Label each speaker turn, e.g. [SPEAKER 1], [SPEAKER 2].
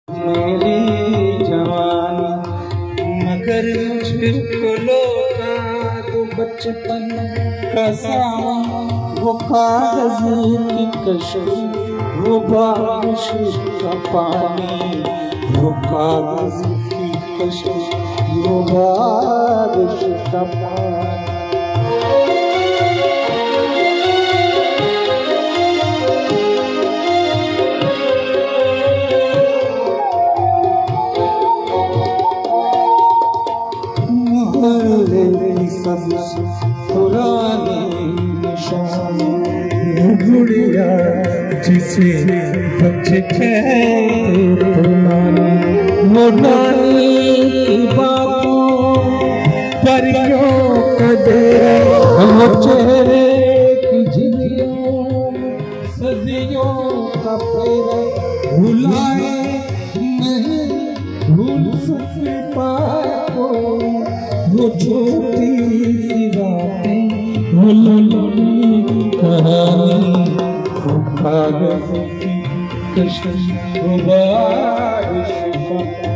[SPEAKER 1] मेरी जवानी मगर मुझको लौटा तो बचपन का सामा, वो कागज की कश्ती, वो बारिश का पानी, वो कागज की कश्ती, वो बारिश का पानी। सबसे पुरानी निशानी गुड़िया जिसे बच्चे कहते पुरानी, वो नानी की बातों परियों का डेरा, वो चेहरे की झिल्लियों सदियों का फेरा, भुलाए नहीं भूल सकते पाओ वो छोटी सी बातें, वो लंबी कहानी, वो कागज़ की कश्ती, वो बारिश का